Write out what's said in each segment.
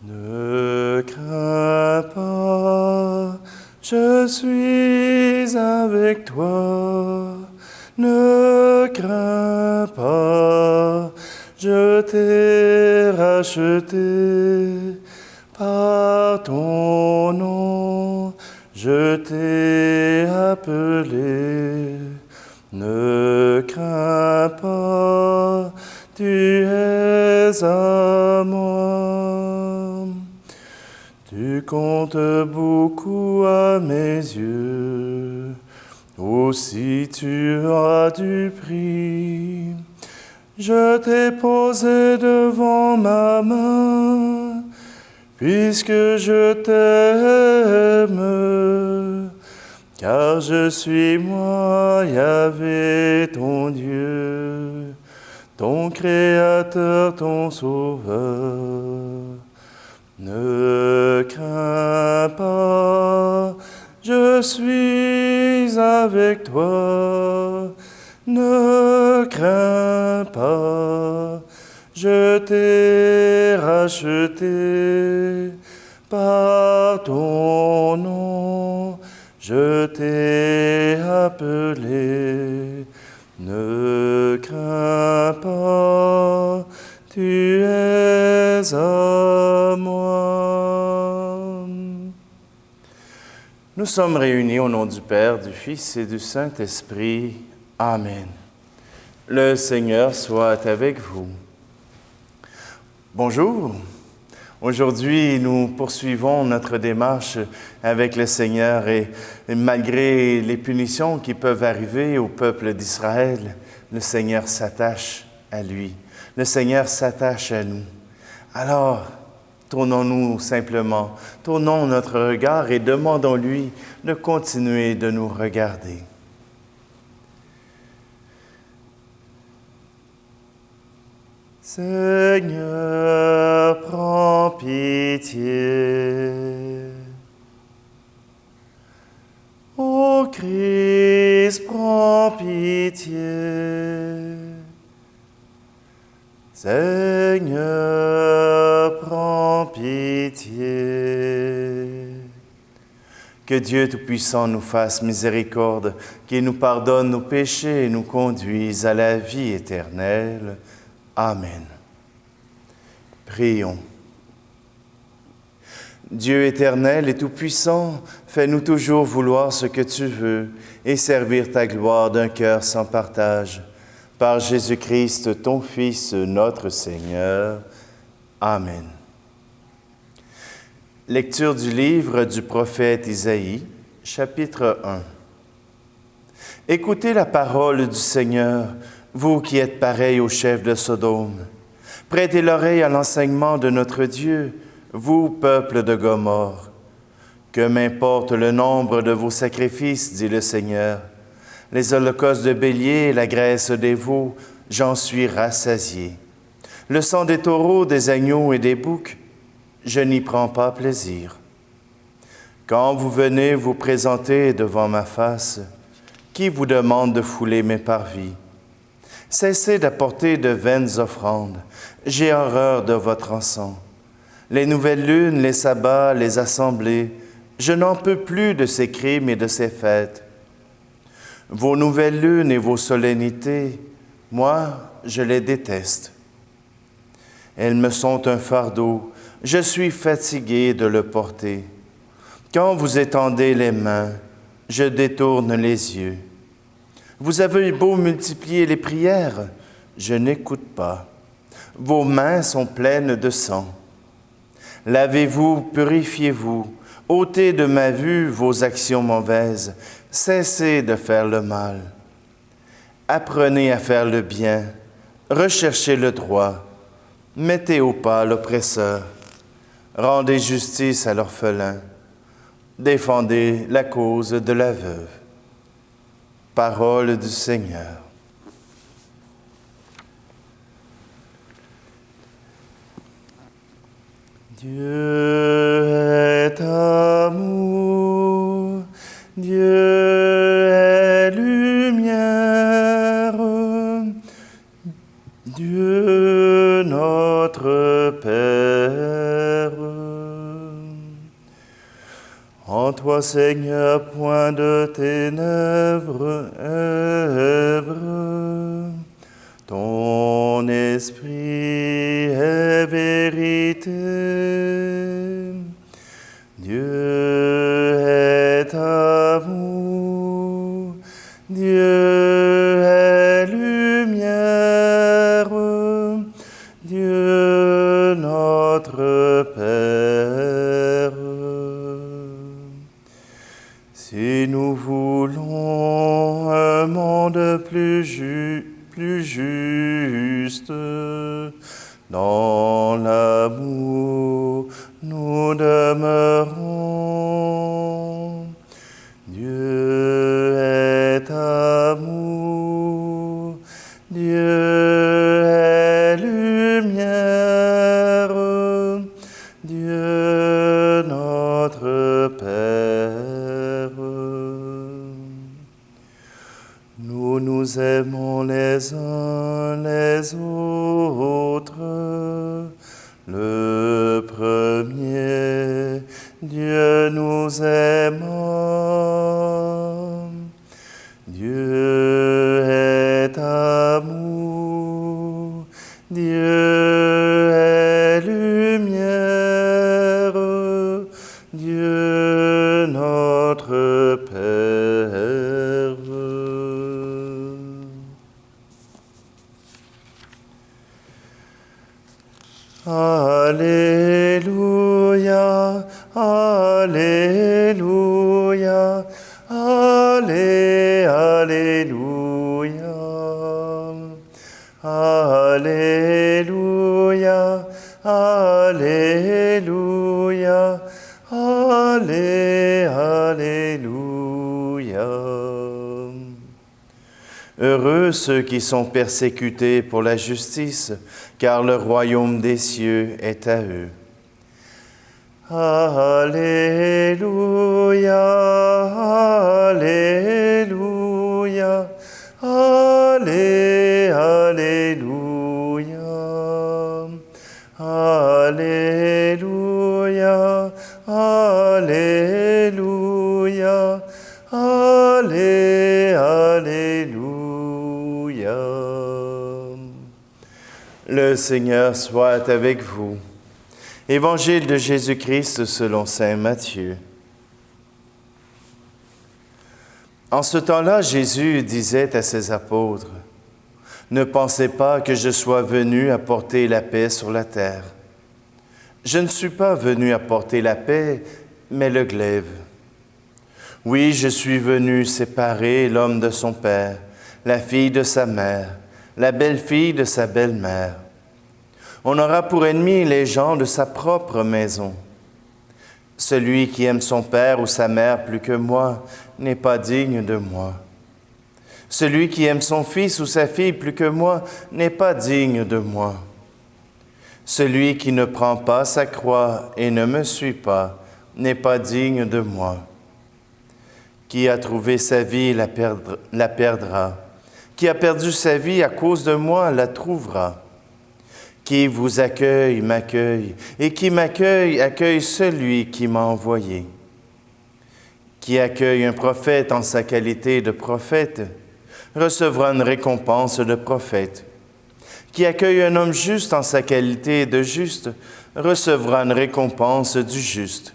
Ne crains pas, je suis avec toi. Ne crains pas, je t'ai racheté. Par ton nom, je t'ai appelé. Ne crains pas, tu es à moi. Tu comptes beaucoup à mes yeux, aussi tu as du prix. Je t'ai posé devant ma main, puisque je t'aime, car je suis moi, Yahvé, ton Dieu, ton Créateur, ton Sauveur. Ne crains pas, je suis avec toi. Ne crains pas, je t'ai racheté. Par ton nom, je t'ai appelé. Ne crains pas, tu es à moi. Nous sommes réunis au nom du Père, du Fils et du Saint-Esprit. Amen. Le Seigneur soit avec vous. Bonjour. Aujourd'hui, nous poursuivons notre démarche avec le Seigneur et malgré les punitions qui peuvent arriver au peuple d'Israël, le Seigneur s'attache à lui. Le Seigneur s'attache à nous. Alors, tournons-nous simplement, tournons notre regard et demandons-lui de continuer de nous regarder. Seigneur, prends pitié. Ô Christ, prends pitié. Seigneur, prends pitié. Que Dieu Tout-Puissant nous fasse miséricorde, qu'il nous pardonne nos péchés et nous conduise à la vie éternelle. Amen. Prions. Dieu éternel et tout-puissant, fais-nous toujours vouloir ce que tu veux et servir ta gloire d'un cœur sans partage. Par Jésus-Christ, ton Fils, notre Seigneur. Amen. Lecture du livre du prophète Isaïe, chapitre 1. Écoutez la parole du Seigneur, vous qui êtes pareils au chef de Sodome. Prêtez l'oreille à l'enseignement de notre Dieu, vous, peuple de Gomorrhe. Que m'importe le nombre de vos sacrifices, dit le Seigneur. Les holocaustes de bélier et la graisse des veaux, j'en suis rassasié. Le sang des taureaux, des agneaux et des boucs, je n'y prends pas plaisir. Quand vous venez vous présenter devant ma face, qui vous demande de fouler mes parvis? Cessez d'apporter de vaines offrandes. J'ai horreur de votre encens. Les nouvelles lunes, les sabbats, les assemblées, je n'en peux plus de ces crimes et de ces fêtes. Vos nouvelles lunes et vos solennités, moi, je les déteste. Elles me sont un fardeau, je suis fatigué de le porter. Quand vous étendez les mains, je détourne les yeux. Vous avez beau multiplier les prières, je n'écoute pas. Vos mains sont pleines de sang. Lavez-vous, purifiez-vous, ôtez de ma vue vos actions mauvaises, cessez de faire le mal. Apprenez à faire le bien, recherchez le droit, mettez au pas l'oppresseur, rendez justice à l'orphelin, défendez la cause de la veuve. Parole du Seigneur. Dieu est amour, Dieu est lumière, Dieu notre notre Père. En toi, Seigneur, point de ténèbres, ton esprit est vérité. Dieu est amour, Dieu est lumière, Dieu notre Père. Si nous voulons un monde plus juste, dans l'amour nous demeurons. Dieu est amour, Dieu est lumière, Dieu notre Père. Nous nous aimons les uns les autres. Le premier, Dieu nous aimant. Dieu est amour, Dieu est lumière, Dieu notre Père. Alléluia, Alléluia, Alléluia, Alléluia, Alléluia, Alléluia. Heureux ceux qui sont persécutés pour la justice, car le royaume des cieux est à eux. Alléluia, Alléluia, Alléluia, Alléluia, Alléluia, Alléluia. Le Seigneur soit avec vous. Évangile de Jésus-Christ selon saint Matthieu. En ce temps-là, Jésus disait à ses apôtres, « Ne pensez pas que je sois venu apporter la paix sur la terre. Je ne suis pas venu apporter la paix, mais le glaive. Oui, je suis venu séparer l'homme de son père, la fille de sa mère, la belle-fille de sa belle-mère. On aura pour ennemis les gens de sa propre maison. Celui qui aime son père ou sa mère plus que moi n'est pas digne de moi. Celui qui aime son fils ou sa fille plus que moi n'est pas digne de moi. Celui qui ne prend pas sa croix et ne me suit pas n'est pas digne de moi. Qui a trouvé sa vie la perdra. Qui a perdu sa vie à cause de moi la trouvera. Qui vous accueille, m'accueille, et qui m'accueille, accueille celui qui m'a envoyé. Qui accueille un prophète en sa qualité de prophète, recevra une récompense de prophète. Qui accueille un homme juste en sa qualité de juste, recevra une récompense du juste.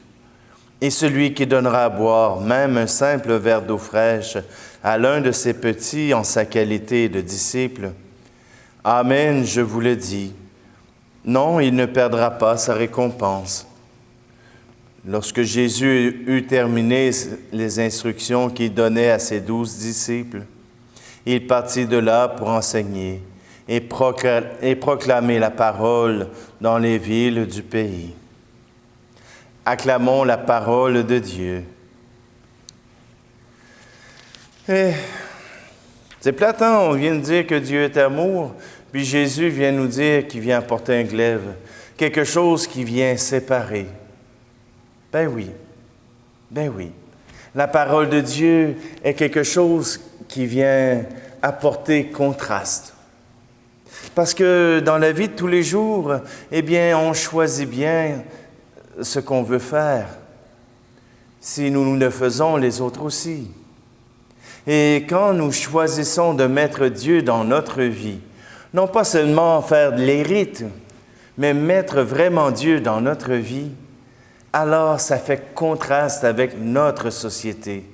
Et celui qui donnera à boire même un simple verre d'eau fraîche à l'un de ses petits en sa qualité de disciple, Amen, je vous le dis, non, il ne perdra pas sa récompense. » Lorsque Jésus eut terminé les instructions qu'il donnait à ses 12 disciples, il partit de là pour enseigner et proclamer la parole dans les villes du pays. Acclamons la parole de Dieu. C'est plate, hein? On vient de dire que Dieu est amour, puis Jésus vient nous dire qu'il vient apporter un glaive, quelque chose qui vient séparer. Ben oui. La parole de Dieu est quelque chose qui vient apporter contraste. Parce que dans la vie de tous les jours, eh bien, on choisit bien ce qu'on veut faire. Si nous le faisons, les autres aussi. Et quand nous choisissons de mettre Dieu dans notre vie, non pas seulement faire les rites, mais mettre vraiment Dieu dans notre vie, alors ça fait contraste avec notre société.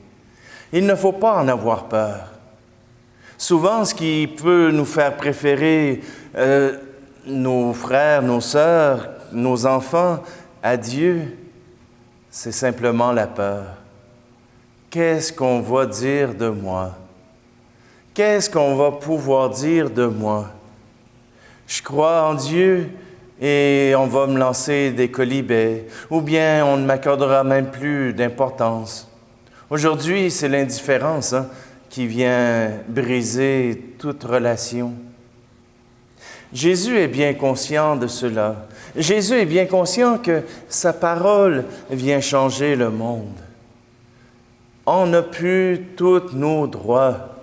Il ne faut pas en avoir peur. Souvent, ce qui peut nous faire préférer nos frères, nos sœurs, nos enfants à Dieu, c'est simplement la peur. Qu'est-ce qu'on va dire de moi? Qu'est-ce qu'on va pouvoir dire de moi? Je crois en Dieu et on va me lancer des colibets, ou bien on ne m'accordera même plus d'importance. Aujourd'hui, c'est l'indifférence qui vient briser toute relation. Jésus est bien conscient de cela. Jésus est bien conscient que sa parole vient changer le monde. On n'a plus tous nos droits.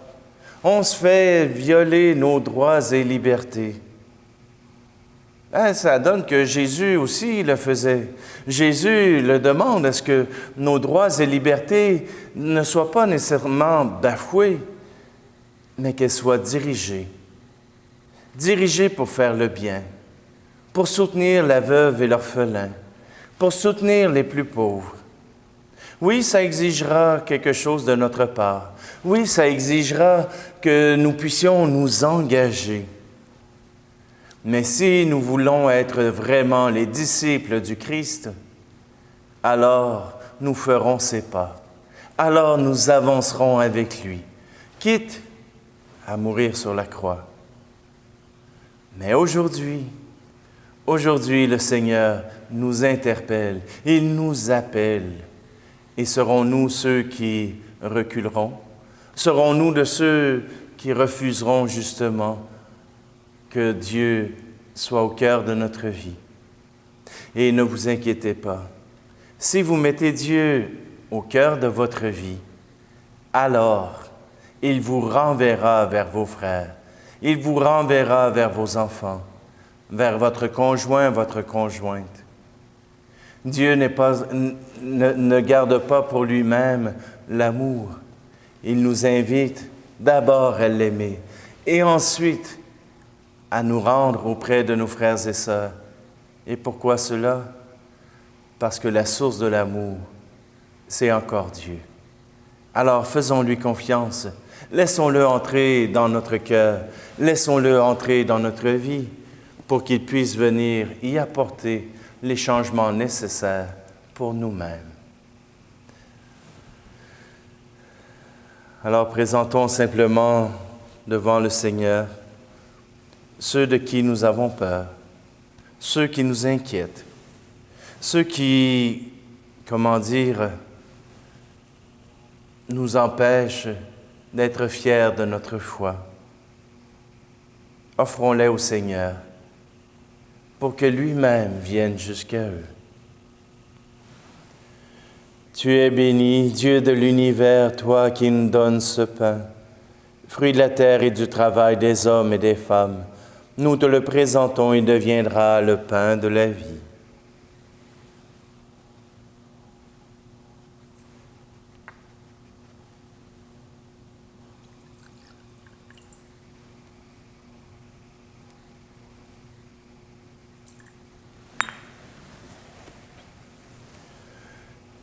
On se fait violer nos droits et libertés. Ça donne que Jésus aussi le faisait. Jésus le demande, est-ce que nos droits et libertés ne soient pas nécessairement bafoués, mais qu'elles soient dirigées. Dirigées pour faire le bien, pour soutenir la veuve et l'orphelin, pour soutenir les plus pauvres. Oui, ça exigera quelque chose de notre part. Oui, ça exigera que nous puissions nous engager. Mais si nous voulons être vraiment les disciples du Christ, alors nous ferons ses pas. Alors nous avancerons avec lui, quitte à mourir sur la croix. Mais aujourd'hui, le Seigneur nous interpelle, il nous appelle. Et serons-nous ceux qui reculeront? Serons-nous de ceux qui refuseront justement que Dieu soit au cœur de notre vie? Et ne vous inquiétez pas. Si vous mettez Dieu au cœur de votre vie, alors il vous renverra vers vos frères. Il vous renverra vers vos enfants, vers votre conjoint, votre conjointe. Dieu ne garde pas pour lui-même l'amour. Il nous invite d'abord à l'aimer et ensuite à nous rendre auprès de nos frères et sœurs. Et pourquoi cela? Parce que la source de l'amour, c'est encore Dieu. Alors faisons-lui confiance. Laissons-le entrer dans notre cœur. Laissons-le entrer dans notre vie pour qu'il puisse venir y apporter les changements nécessaires pour nous-mêmes. Alors présentons simplement devant le Seigneur ceux de qui nous avons peur, ceux qui nous inquiètent, ceux qui, nous empêchent d'être fiers de notre foi. Offrons-les au Seigneur pour que lui-même vienne jusqu'à eux. Tu es béni, Dieu de l'univers, toi qui nous donnes ce pain, fruit de la terre et du travail des hommes et des femmes. Nous te le présentons, il deviendra le pain de la vie.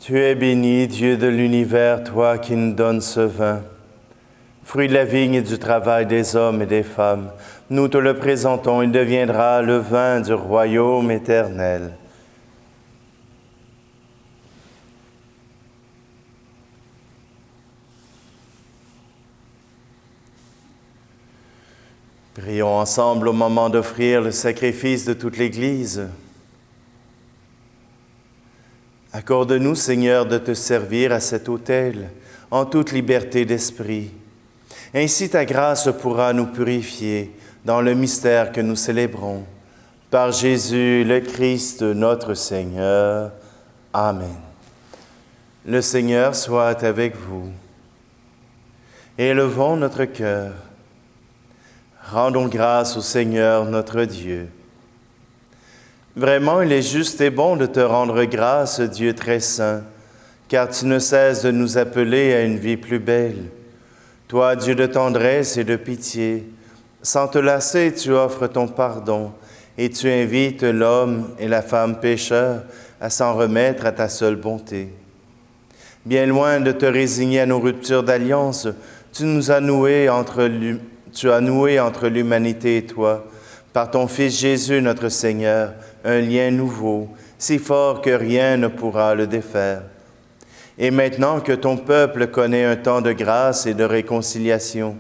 Tu es béni, Dieu de l'univers, toi qui nous donnes ce vin, fruit de la vigne et du travail des hommes et des femmes. Nous te le présentons, il deviendra le vin du royaume éternel. Prions ensemble au moment d'offrir le sacrifice de toute l'Église. Accorde-nous, Seigneur, de te servir à cet autel en toute liberté d'esprit. Ainsi ta grâce pourra nous purifier dans le mystère que nous célébrons. Par Jésus le Christ, notre Seigneur. Amen. Le Seigneur soit avec vous. Élevons notre cœur. Rendons grâce au Seigneur notre Dieu. Vraiment, il est juste et bon de te rendre grâce, Dieu très saint, car tu ne cesses de nous appeler à une vie plus belle. Toi, Dieu de tendresse et de pitié, sans te lasser, tu offres ton pardon et tu invites l'homme et la femme pécheurs à s'en remettre à ta seule bonté. Bien loin de te résigner à nos ruptures d'alliance, tu as noué entre l'humanité et toi, par ton Fils Jésus notre Seigneur, un lien nouveau, si fort que rien ne pourra le défaire. Et maintenant que ton peuple connaît un temps de grâce et de réconciliation,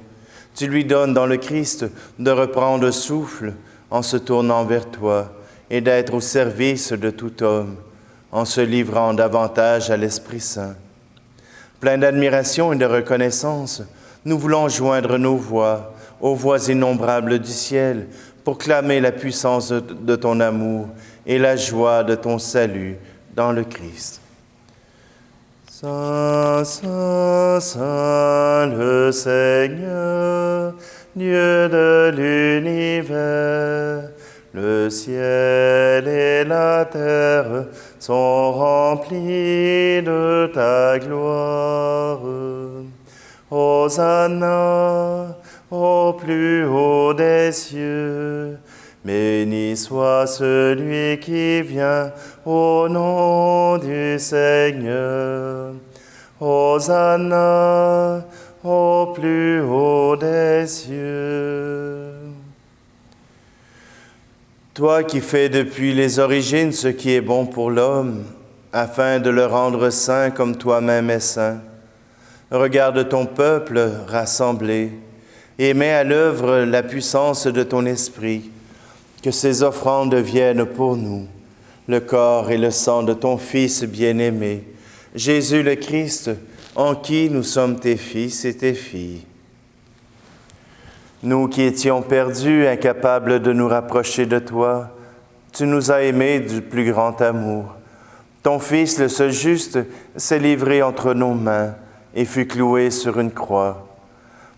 tu lui donnes dans le Christ de reprendre souffle en se tournant vers toi et d'être au service de tout homme, en se livrant davantage à l'Esprit Saint. Plein d'admiration et de reconnaissance, nous voulons joindre nos voix aux voix innombrables du ciel pour clamer la puissance de ton amour et la joie de ton salut dans le Christ. Saint, Saint, Saint, le Seigneur, Dieu de l'univers, le ciel et la terre sont remplis de ta gloire. Hosanna au plus haut des cieux, béni soit celui qui vient au nom du Seigneur. Hosanna au plus haut des cieux. Toi qui fais depuis les origines ce qui est bon pour l'homme, afin de le rendre saint comme toi-même es saint, regarde ton peuple rassemblé et mets à l'œuvre la puissance de ton esprit, que ces offrandes deviennent pour nous le corps et le sang de ton Fils bien-aimé, Jésus le Christ, en qui nous sommes tes fils et tes filles. Nous qui étions perdus, incapables de nous rapprocher de toi, tu nous as aimés du plus grand amour. Ton Fils, le seul juste, s'est livré entre nos mains et fut cloué sur une croix.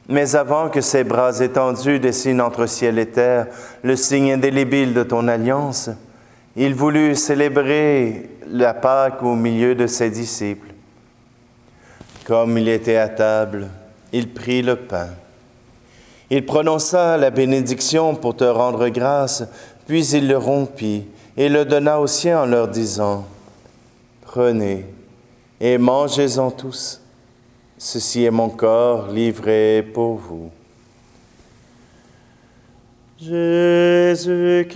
Mais avant que ses bras étendus dessinent entre ciel et terre le signe indélébile de ton alliance, il voulut célébrer la Pâque au milieu de ses disciples. Comme il était à table, il prit le pain. Il prononça la bénédiction pour te rendre grâce, puis il le rompit et le donna aux siens en leur disant : « Prenez et mangez-en tous. Ceci est mon corps livré pour vous. » Jésus-Christ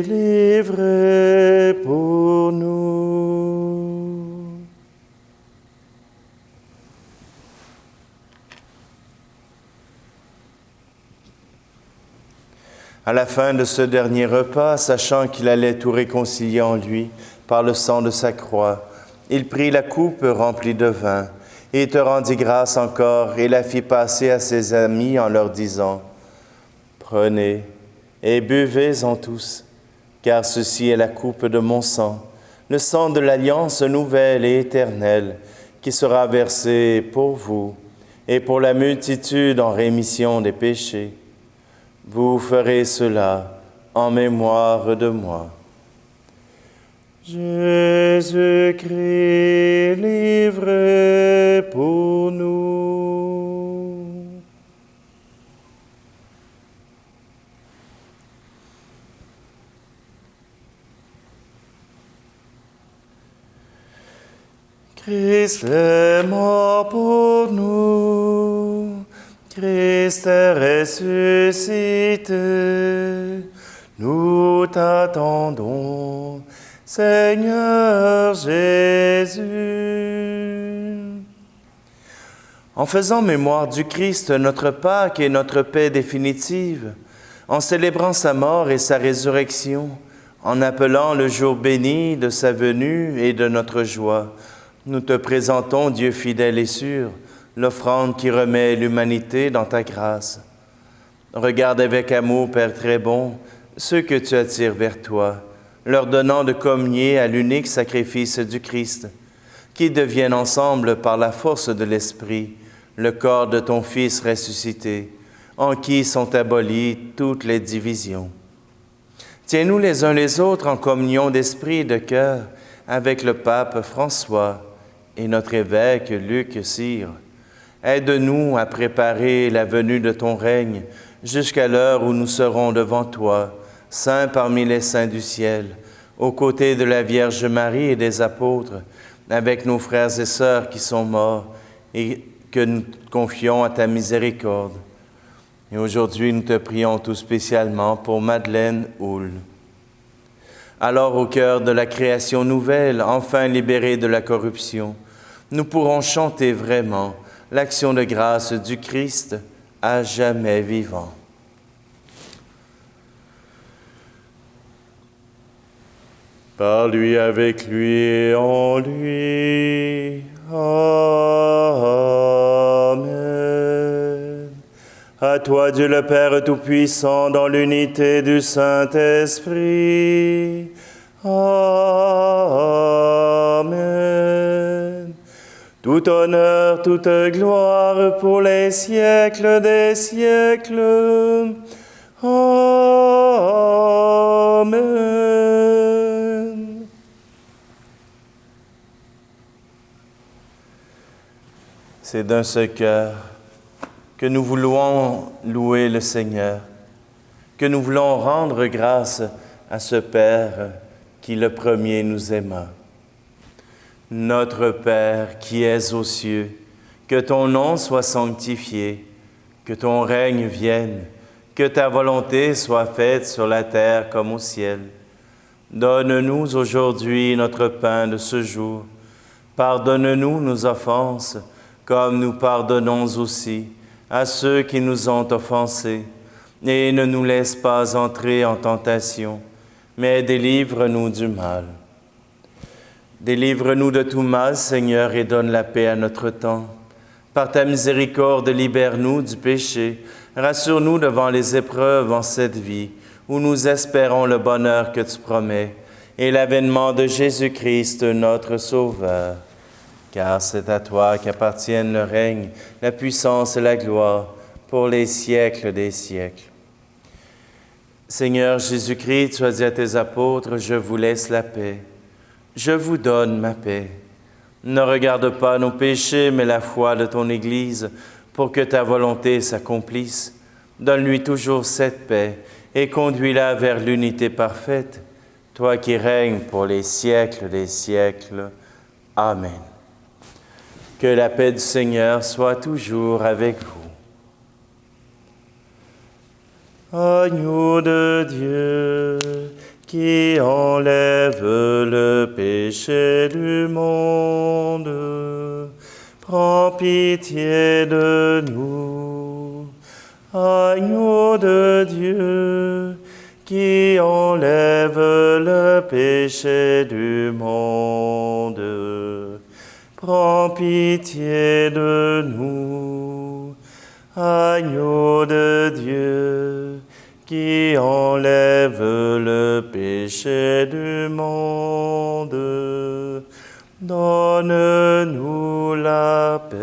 livré pour nous. À la fin de ce dernier repas, sachant qu'il allait tout réconcilier en lui par le sang de sa croix, il prit la coupe remplie de vin et te rendit grâce encore et la fit passer à ses amis en leur disant : « Prenez et buvez-en tous, car ceci est la coupe de mon sang, le sang de l'alliance nouvelle et éternelle, qui sera versé pour vous et pour la multitude en rémission des péchés. Vous ferez cela en mémoire de moi. » Jésus-Christ livré pour nous. Christ est mort pour nous, Christ est ressuscité, nous t'attendons, Seigneur Jésus. En faisant mémoire du Christ, notre Pâque et notre paix définitive, en célébrant sa mort et sa résurrection, en appelant le jour béni de sa venue et de notre joie, nous te présentons, Dieu fidèle et sûr, l'offrande qui remet l'humanité dans ta grâce. Regarde avec amour, Père très bon, ceux que tu attires vers toi, leur donnant de communier à l'unique sacrifice du Christ, qu'ils deviennent ensemble par la force de l'Esprit, le corps de ton Fils ressuscité, en qui sont abolies toutes les divisions. Tiens-nous les uns les autres en communion d'esprit et de cœur avec le pape François et notre évêque Luc Cyr. Aide-nous à préparer la venue de ton règne jusqu'à l'heure où nous serons devant toi, saints parmi les saints du ciel, aux côtés de la Vierge Marie et des apôtres, avec nos frères et sœurs qui sont morts et que nous confions à ta miséricorde. Et aujourd'hui, nous te prions tout spécialement pour Madeleine Houle. Alors, au cœur de la création nouvelle, enfin libérée de la corruption, nous pourrons chanter vraiment l'action de grâce du Christ à jamais vivant. Par lui, avec lui et en lui. Amen. À toi, Dieu le Père Tout-Puissant, dans l'unité du Saint-Esprit. Amen. Tout honneur, toute gloire pour les siècles des siècles. Amen. C'est d'un seul cœur que nous voulons louer le Seigneur, que nous voulons rendre grâce à ce Père qui le premier nous aima. Notre Père qui es aux cieux, que ton nom soit sanctifié, que ton règne vienne, que ta volonté soit faite sur la terre comme au ciel. Donne-nous aujourd'hui notre pain de ce jour. Pardonne-nous nos offenses, comme nous pardonnons aussi à ceux qui nous ont offensés. Et ne nous laisse pas entrer en tentation, mais délivre-nous du mal. Délivre-nous de tout mal, Seigneur, et donne la paix à notre temps. Par ta miséricorde, libère-nous du péché. Rassure-nous devant les épreuves en cette vie, où nous espérons le bonheur que tu promets, et l'avènement de Jésus-Christ, notre Sauveur. Car c'est à toi qu'appartiennent le règne, la puissance et la gloire, pour les siècles des siècles. Seigneur Jésus-Christ, tu as dit à tes apôtres, je vous laisse la paix. Je vous donne ma paix. Ne regarde pas nos péchés, mais la foi de ton Église, pour que ta volonté s'accomplisse. Donne-lui toujours cette paix et conduis-la vers l'unité parfaite, toi qui règnes pour les siècles des siècles. Amen. Que la paix du Seigneur soit toujours avec vous. Agneau de Dieu, qui enlève le péché du monde, prends pitié de nous. Agneau de Dieu, qui enlève le péché du monde, prends pitié de nous. Agneau de Dieu, qui enlève le péché du monde, donne-nous la paix.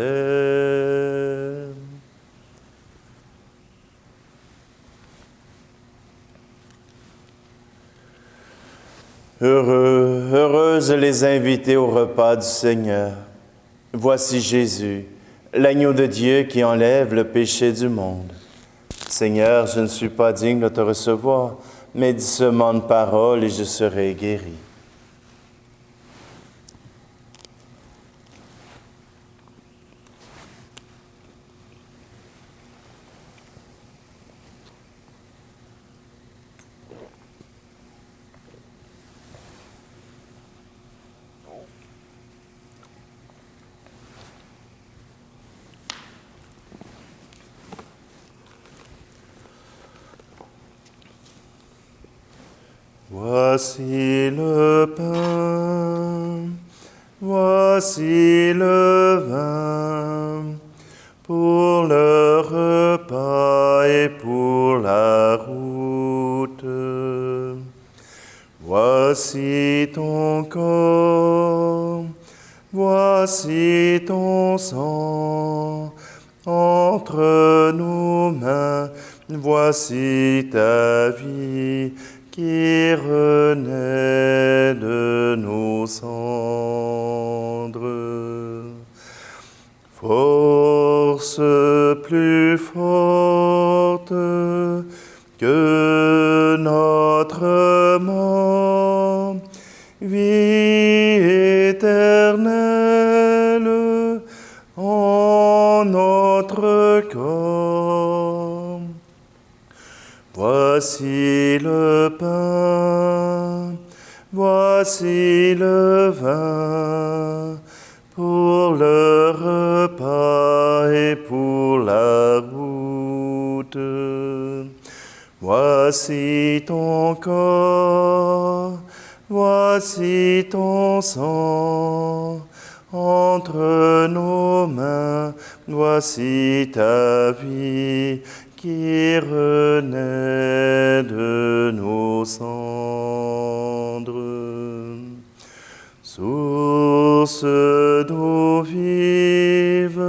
Heureuses les invités au repas du Seigneur. Voici Jésus, l'agneau de Dieu qui enlève le péché du monde. Seigneur, je ne suis pas digne de te recevoir, mais dis seulement une parole et je serai guéri. Voici le pain, voici le vin, pour le repas et pour la route. Voici ton corps, voici ton sang, entre nos mains. Voici ta vie qui renaît de nos cendres. Force plus forte que notre mort, vie éternelle en notre corps. Voici le pain, voici le vin, pour le repas et pour la route. Voici ton corps, voici ton sang, entre nos mains, voici ta vie qui renaît de nos cendres. Source d'eau vive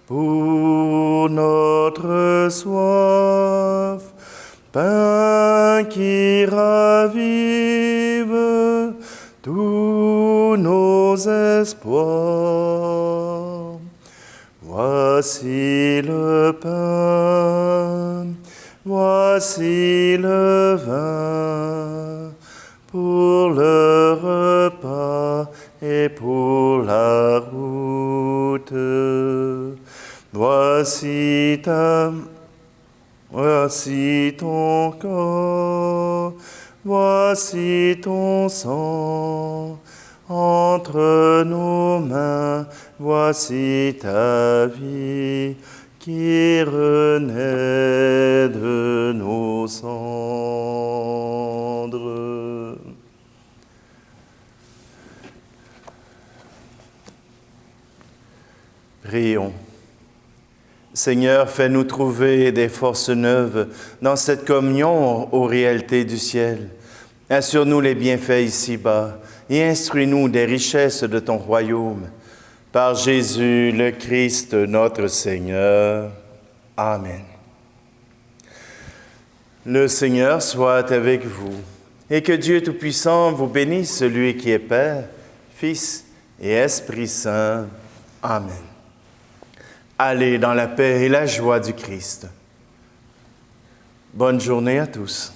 pour notre soif, pain qui ravive tous nos espoirs. Voici le pain, voici le vin, pour le repas et pour la route. Voici ton corps, voici ton sang, entre nos mains, voici ta vie qui renaît de nos cendres. Prions. Seigneur, fais-nous trouver des forces neuves dans cette communion aux réalités du ciel. Assure-nous les bienfaits ici-bas et instruis-nous des richesses de ton royaume. Par Jésus le Christ, notre Seigneur. Amen. Le Seigneur soit avec vous et que Dieu Tout-Puissant vous bénisse, celui qui est Père, Fils et Esprit Saint. Amen. Allez dans la paix et la joie du Christ. Bonne journée à tous.